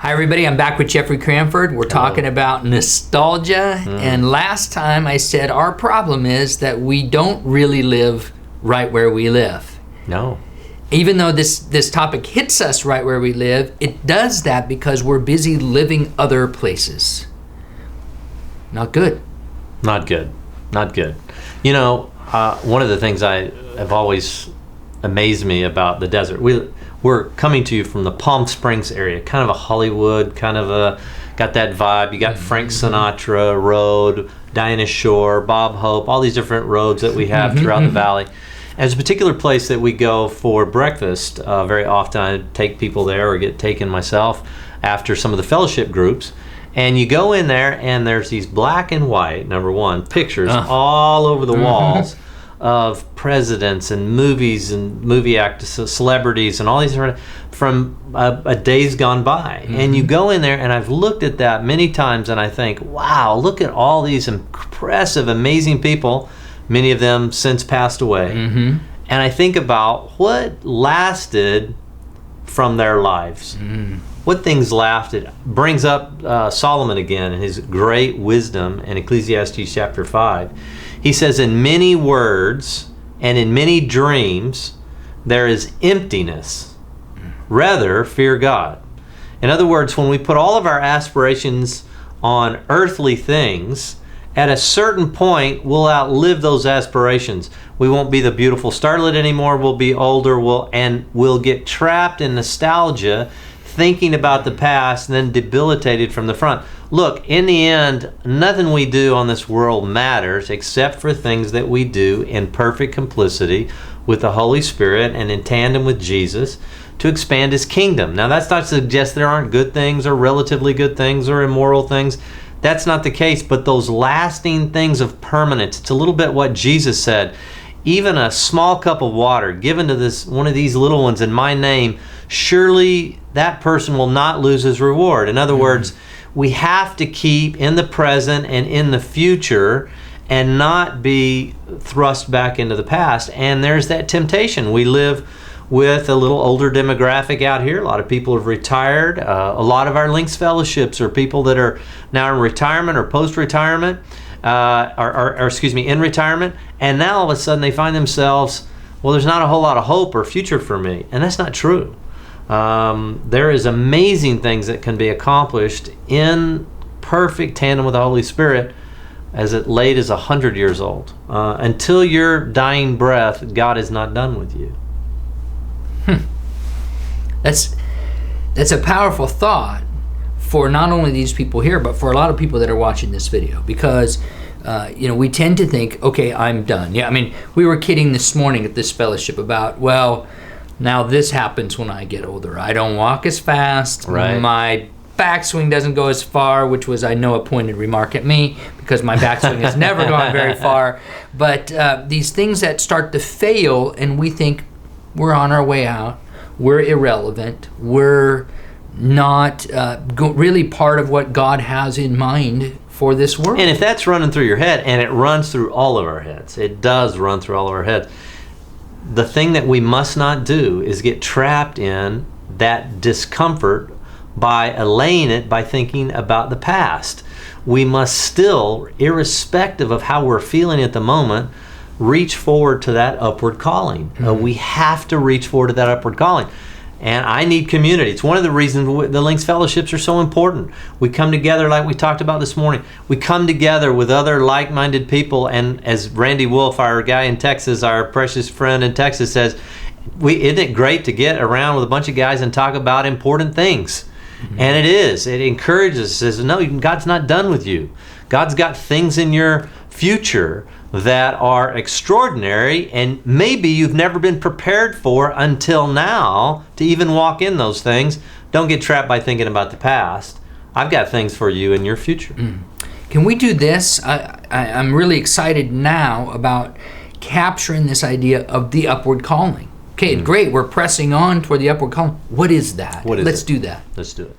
Hi everybody, I'm back with Jeffrey Cranford. We're talking about nostalgia, and last time I said our problem is that we don't really live right where we live. No. Even though this topic hits us right where we live, it does that because we're busy living other places. Not good. Not good. Not good. You know, one of the things I have always amazed me about the desert, we're coming to you from the Palm Springs area, kind of a Hollywood, kind of got that vibe. You got Frank Sinatra Road, Dinah Shore, Bob Hope, all these different roads that we have throughout the valley. And there's a particular place that we go for breakfast. Very often I take people there or get taken myself after some of the fellowship groups. And you go in there and there's these black and white, number one, pictures all over the walls of presidents and movies and movie actors, celebrities, and all these different from a days gone by. And you go in there, and I've looked at that many times, and I think, wow, look at all these impressive, amazing people, many of them since passed away. And I think about what lasted from their lives. What things lasted. Brings up Solomon again in his great wisdom in Ecclesiastes chapter 5. He says, in many words and in many dreams, there is emptiness. Rather, fear God. In other words, when we put all of our aspirations on earthly things, at a certain point, we'll outlive those aspirations. We won't be the beautiful starlet anymore. We'll be older, and we'll get trapped in nostalgia, thinking about the past, and then debilitated from the front. Look, in the end, nothing we do on this world matters except for things that we do in perfect complicity with the Holy Spirit and in tandem with Jesus to expand His kingdom. Now, that's not to suggest there aren't good things or relatively good things or immoral things. That's not the case, but those lasting things of permanence. It's a little bit what Jesus said. Even a small cup of water given to this one of these little ones in my name, surely that person will not lose his reward. In other words, we have to keep in the present and in the future and not be thrust back into the past. And there's that temptation. We live with a little older demographic out here. A lot of people have retired. A lot of our Links fellowships are people that are now in retirement or post-retirement, in retirement. And now all of a sudden they find themselves, well, there's not a whole lot of hope or future for me. And that's not true. There is amazing things that can be accomplished in perfect tandem with the Holy Spirit as late as 100 years old. Until your dying breath, God is not done with you. That's a powerful thought for not only these people here, but for a lot of people that are watching this video, because we tend to think, okay, I'm done. Yeah, I mean, we were kidding this morning at this fellowship about, well, now this happens when I get older. I don't walk as fast. Right. My backswing doesn't go as far, which was, I know, a pointed remark at me because my backswing has never gone very far. But these things that start to fail, and we think we're on our way out, we're irrelevant, we're not really part of what God has in mind for this world. And if that's running through your head, and it runs through all of our heads, it does run through all of our heads, the thing that we must not do is get trapped in that discomfort by allaying it by thinking about the past. We must still, irrespective of how we're feeling at the moment, reach forward to that upward calling. We have to reach forward to that upward calling. And I need community. It's one of the reasons the Links Fellowships are so important. We come together like we talked about this morning. We come together with other like-minded people, and as Randy Wolf, our guy in Texas, our precious friend in Texas, says, isn't it great to get around with a bunch of guys and talk about important things? And it is. It encourages us. Says, no, God's not done with you. God's got things in your future that are extraordinary, and maybe you've never been prepared for until now to even walk in those things. Don't get trapped by thinking about the past. I've got things for you in your future. Can we do this? I'm really excited now about capturing this idea of the upward calling. Okay, great. We're pressing on toward the upward calling. What is that? What is Let's it? do that. Let's do it.